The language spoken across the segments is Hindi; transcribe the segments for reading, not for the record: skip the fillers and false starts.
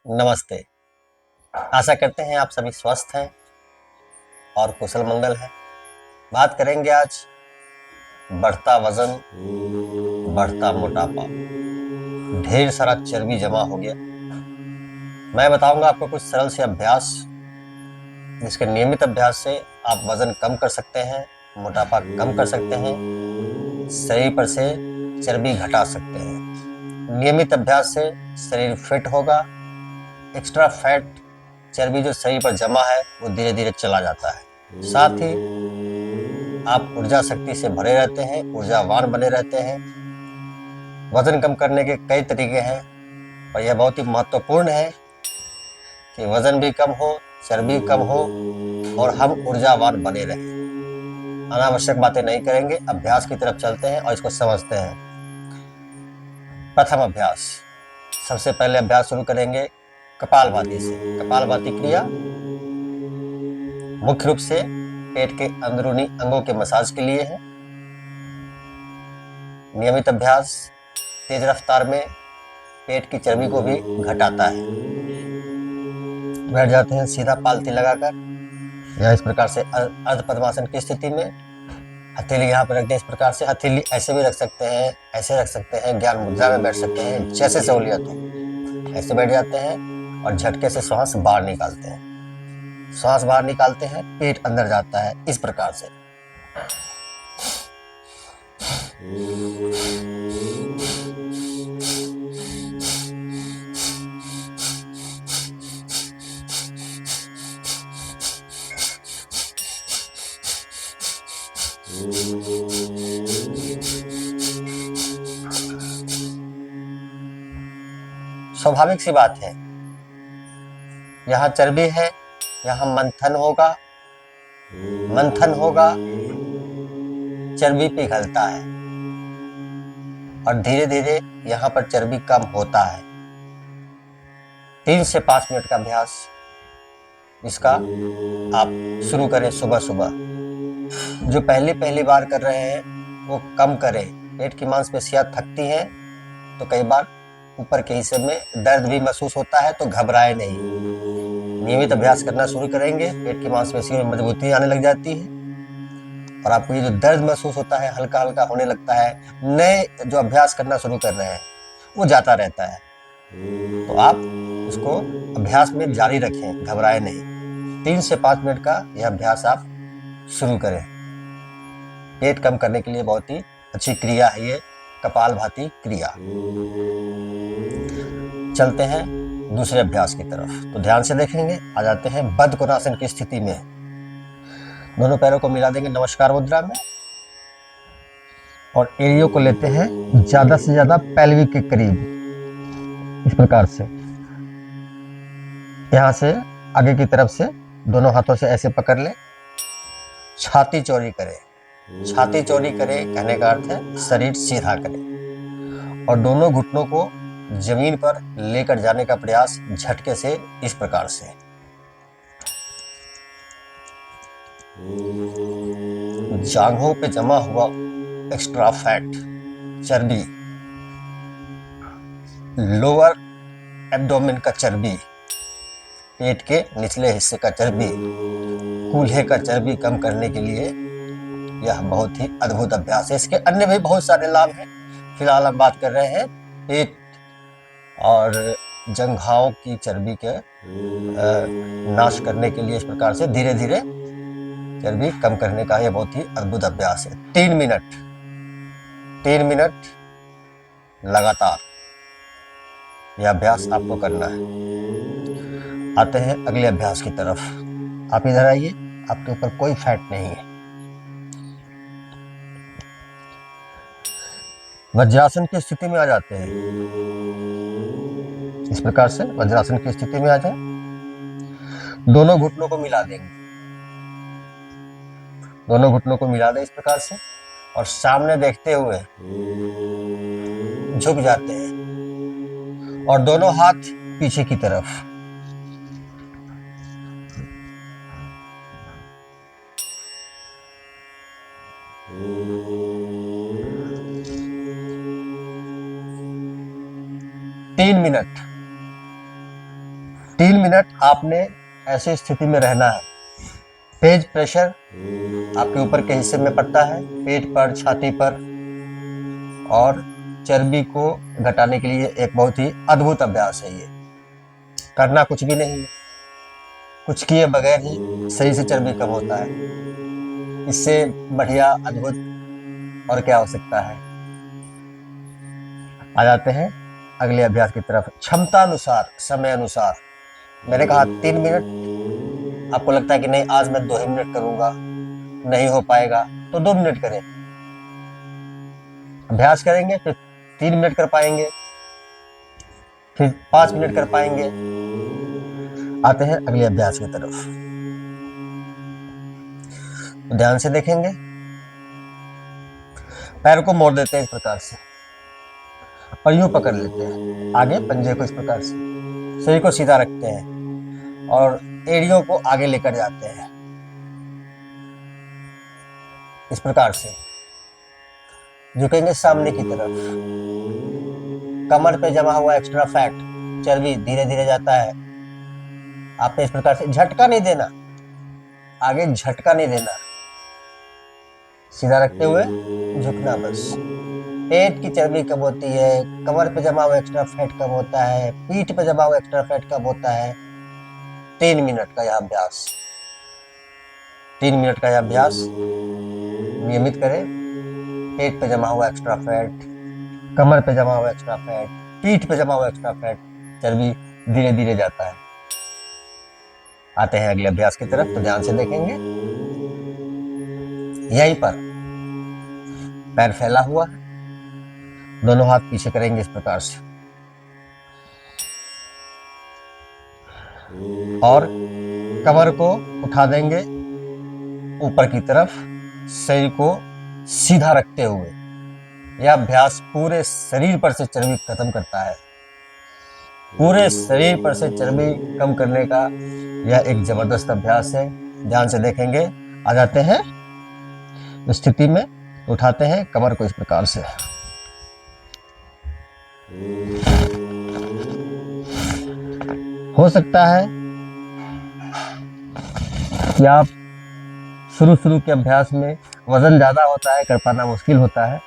नमस्ते। आशा करते हैं आप सभी स्वस्थ हैं और कुशल मंगल हैं। बात करेंगे आज बढ़ता वजन, बढ़ता मोटापा, ढेर सारा चर्बी जमा हो गया। मैं बताऊंगा आपको कुछ सरल से अभ्यास, जिसके नियमित अभ्यास से आप वजन कम कर सकते हैं, मोटापा कम कर सकते हैं, शरीर पर से चर्बी घटा सकते हैं। नियमित अभ्यास से शरीर फिट होगा। एक्स्ट्रा फैट, चर्बी जो शरीर पर जमा है वो धीरे धीरे चला जाता है। साथ ही आप ऊर्जा शक्ति से भरे रहते हैं, ऊर्जावान बने रहते हैं। वजन कम करने के कई तरीके हैं और यह बहुत ही महत्वपूर्ण है कि वजन भी कम हो, चर्बी कम हो और हम ऊर्जावान बने रहें। अनावश्यक बातें नहीं करेंगे, अभ्यास की तरफ चलते हैं और इसको समझते हैं। प्रथम अभ्यास, सबसे पहले अभ्यास शुरू करेंगे कपालभाति से। कपालभाति क्रिया मुख्य रूप से पेट के अंदरूनी अंगों के मसाज के लिए है। नियमित अभ्यास तेज रफ्तार में पेट की चर्बी को भी घटाता है। बैठ जाते हैं सीधा पालथी लगाकर या इस प्रकार से अर्ध पद्मासन की स्थिति में। हथेली यहाँ पर रख दें इस प्रकार से। हथेली ऐसे भी रख सकते हैं, ऐसे रख सकते हैं, ज्ञान मुद्रा में बैठ सकते हैं, जैसे सहूलियत हो। ऐसे बैठ जाते हैं और झटके से श्वास बाहर निकालते हैं। श्वास बाहर निकालते हैं, पेट अंदर जाता है इस प्रकार से। स्वाभाविक सी बात है, यहाँ चर्बी है, यहाँ मंथन होगा। मंथन होगा, चर्बी पिघलता है और धीरे धीरे यहाँ पर चर्बी कम होता है। 3 से 5 मिनट का अभ्यास इसका आप शुरू करें सुबह सुबह। जो पहली बार कर रहे हैं वो कम करें। पेट की मांसपेशियां थकती हैं तो कई बार ऊपर के हिस्से में दर्द भी महसूस होता है, तो घबराए नहीं। नियमित अभ्यास करना शुरू करेंगे, पेट की मांसपेशियों में मजबूती आने लग जाती है और आपको ये जो दर्द महसूस होता है हल्का हल्का होने लगता है। नए जो अभ्यास करना शुरू कर रहे हैं वो जाता रहता है, तो आप इसको अभ्यास में जारी रखें, घबराए नहीं। 3 से 5 मिनट का यह अभ्यास आप शुरू करें। पेट कम करने के लिए बहुत ही अच्छी क्रिया है ये कपालभाति क्रिया। चलते हैं दूसरे अभ्यास की तरफ, तो ध्यान से देखेंगे। आ जाते हैं बद्ध कोणासन की स्थिति में। दोनों पैरों को मिला देंगे नमस्कार मुद्रा में और एरियो को लेते हैं ज्यादा से ज्यादा पैल्विक के करीब इस प्रकार से। यहां से आगे की तरफ से दोनों हाथों से ऐसे पकड़ ले। छाती चौड़ी करें। छाती चौड़ी करें कहने का अर्थ है शरीर सीधा करें और दोनों घुटनों को जमीन पर लेकर जाने का प्रयास झटके से इस प्रकार से। जांघों पे जमा हुआ एक्स्ट्रा फैट, चर्बी, लोअर एब्डोमेन का चर्बी, पेट के निचले हिस्से का चर्बी, कूल्हे का चर्बी कम करने के लिए यह बहुत ही अद्भुत अभ्यास है। इसके अन्य भी बहुत सारे लाभ हैं। फिलहाल हम बात कर रहे हैं पेट और जंघाओं की चर्बी के नाश करने के लिए। इस प्रकार से धीरे धीरे चर्बी कम करने का यह बहुत ही अद्भुत अभ्यास है। 3 मिनट लगातार यह अभ्यास आपको करना है। आते हैं अगले अभ्यास की तरफ। आप इधर आइए, आपके ऊपर कोई फैट नहीं है। वज्रासन की स्थिति में आ जाते हैं। इस प्रकार से वज्रासन की स्थिति में आ जाए। दोनों घुटनों को मिला देंगे। दोनों घुटनों को मिला दें इस प्रकार से और सामने देखते हुए झुक जाते हैं और दोनों हाथ पीछे की तरफ। तीन मिनट 3 मिनट आपने ऐसी स्थिति में रहना है। तेज प्रेशर आपके ऊपर के हिस्से में पड़ता है, पेट पर, छाती पर, और चर्बी को घटाने के लिए एक बहुत ही अद्भुत अभ्यास है ये। करना कुछ भी नहीं है, कुछ किए बगैर ही सही से चर्बी कम होता है। इससे बढ़िया अद्भुत और क्या हो सकता है। आ जाते हैं अगले अभ्यास की तरफ। क्षमता अनुसार, समय अनुसार। मैंने कहा 3 मिनट। आपको लगता है कि नहीं, आज मैं 2 ही मिनट करूंगा, नहीं हो पाएगा, तो 2 मिनट करें। अभ्यास करेंगे, फिर 3 मिनट कर पाएंगे, फिर 5 मिनट कर पाएंगे। आते हैं अगले अभ्यास की तरफ। तो ध्यान से देखेंगे। पैर को मोड़ देते हैं इस प्रकार से और यूं पकड़ लेते हैं आगे पंजे को, इस प्रकार से शरीर को सीधा रखते हैं और एड़ियों को आगे लेकर जाते हैं इस प्रकार से। झुकेंगे सामने की तरफ। कमर पे जमा हुआ एक्स्ट्रा फैट, चर्बी धीरे धीरे जाता है। आपने इस प्रकार से झटका नहीं देना, आगे झटका नहीं देना, सीधा रखते हुए झुकना बस। पेट की चर्बी कम होती है, कमर पे जमा हुआ एक्स्ट्रा फैट कम होता है, पीठ पे जमा हुआ एक्स्ट्रा फैट कम होता है। 3 मिनट का यह अभ्यास, 3 मिनट का यह अभ्यास नियमित करें। पेट पे जमा हुआ एक्स्ट्रा फैट, कमर पे जमा हुआ एक्स्ट्रा फैट, पीठ पे जमा हुआ एक्स्ट्रा फैट, चर्बी धीरे धीरे जाता है। आते हैं अगले अभ्यास की तरफ। तो ध्यान से देखेंगे। यहीं पर पैर फैला हुआ है, दोनों हाथ पीछे करेंगे इस प्रकार से और कमर को उठा देंगे ऊपर की तरफ, शरीर को सीधा रखते हुए। यह अभ्यास पूरे शरीर पर से चर्बी खत्म करता है। पूरे शरीर पर से चर्बी कम करने का यह एक जबरदस्त अभ्यास है। ध्यान से देखेंगे। आ जाते हैं स्थिति में, उठाते हैं कमर को इस प्रकार से। हो सकता है कि आप शुरू के अभ्यास में वजन ज्यादा होता है, कर पाना मुश्किल होता है।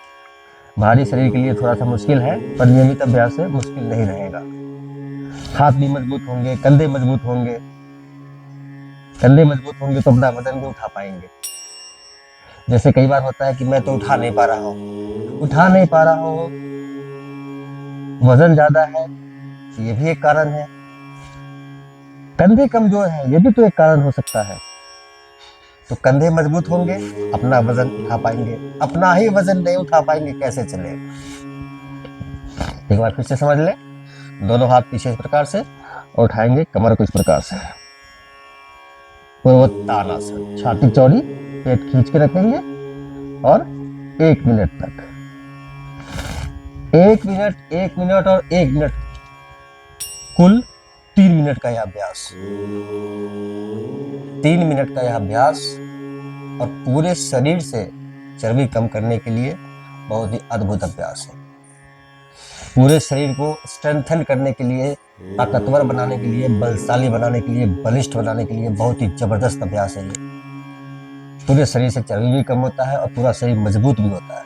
भारी शरीर के लिए थोड़ा सा मुश्किल है, पर नियमित अभ्यास से मुश्किल नहीं रहेगा। हाथ भी मजबूत होंगे, कंधे मजबूत होंगे। कंधे मजबूत होंगे तो अपना वजन भी उठा पाएंगे। जैसे कई बार होता है कि मैं तो उठा नहीं पा रहा हूँ, वजन ज्यादा है, ये भी एक कारण है। कंधे कमजोर है, ये भी तो एक कारण हो सकता है। तो कंधे मजबूत होंगे, अपना वजन उठा पाएंगे। अपना ही वजन नहीं उठा पाएंगे, कैसे चलेगा। एक बार फिर से समझ ले। दोनों हाथ पीछे इस प्रकार से और उठाएंगे कमर को इस प्रकार से। पूर्वोत्तानासन, छाती चौड़ी, पेट खींच के रखेंगे और 1 मिनट तक, 1 मिनट, 1 मिनट और 1 मिनट, कुल 3 मिनट का यह अभ्यास। 3 मिनट का यह अभ्यास और पूरे शरीर से चर्बी कम करने के लिए बहुत ही अद्भुत अभ्यास है। पूरे शरीर को स्ट्रेंथन करने के लिए, ताकतवर बनाने के लिए, बलशाली बनाने के लिए, बलिष्ठ बनाने के लिए बहुत ही जबरदस्त अभ्यास है ये। पूरे शरीर से चर्बी भी कम होता है और पूरा शरीर मजबूत भी होता है।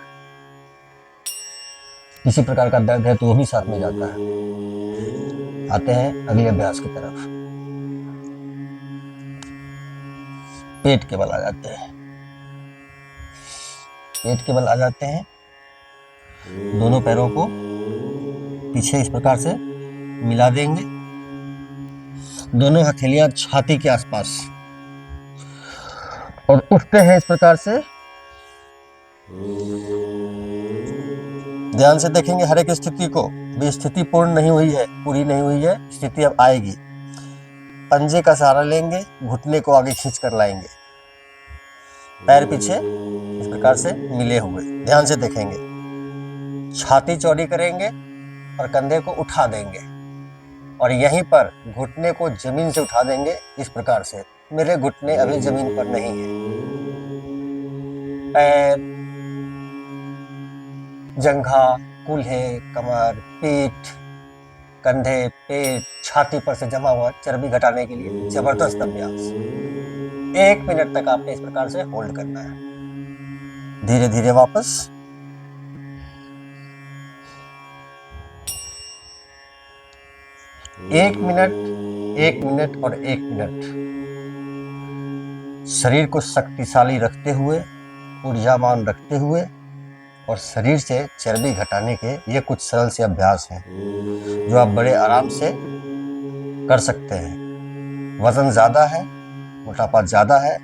किसी प्रकार का दर्द है तो वो भी साथ में जाता है। आते हैं अगले अभ्यास की तरफ। पेट के बल आ जाते हैं। पेट के बल आ जाते हैं। दोनों पैरों को पीछे इस प्रकार से मिला देंगे। दोनों हथेलियां छाती के आसपास और उठते हैं इस प्रकार से। ध्यान से देखेंगे हर एक स्थिति को। भी स्थिति पूर्ण नहीं हुई है, पूरी नहीं हुई है, स्थिति अब आएगी। पंजे का सहारा लेंगे, घुटने को आगे खींच कर लाएंगे, पैर पीछे इस प्रकार से मिले हुए। ध्यान से देखेंगे। छाती चौड़ी करेंगे और कंधे को उठा देंगे और यहीं पर घुटने को जमीन से उठा देंगे इस प्रकार से। मेरे घुटने अभी जमीन पर नहीं है। पैर, जंघा, कूल्हे, कमर, पीठ, कंधे, पेट, छाती पर से जमा हुआ चर्बी घटाने के लिए जबरदस्त अभ्यास। 1 मिनट तक आपने इस प्रकार से होल्ड करना है। धीरे धीरे वापस। 1 मिनट, 1 मिनट और 1 मिनट। शरीर को शक्तिशाली रखते हुए, ऊर्जावान रखते हुए और शरीर से चर्बी घटाने के ये कुछ सरल से अभ्यास हैं जो आप बड़े आराम से कर सकते हैं। वजन ज्यादा है, मोटापा ज्यादा है,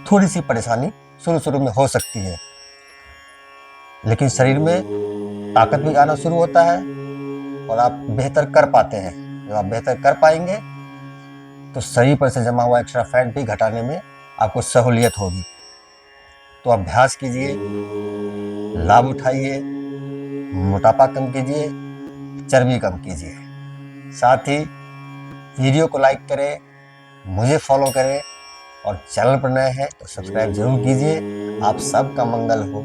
थोड़ी सी परेशानी शुरू शुरू में हो सकती है, लेकिन शरीर में ताकत भी आना शुरू होता है और आप बेहतर कर पाते हैं। जब आप बेहतर कर पाएंगे तो शरीर पर से जमा हुआ एक्स्ट्रा फैट भी घटाने में आपको सहूलियत होगी। तो अभ्यास कीजिए, लाभ उठाइए, मोटापा कम कीजिए, चर्बी कम कीजिए। साथ ही वीडियो को लाइक करें, मुझे फॉलो करें और चैनल पर नए हैं तो सब्सक्राइब जरूर कीजिए। आप सबका मंगल हो।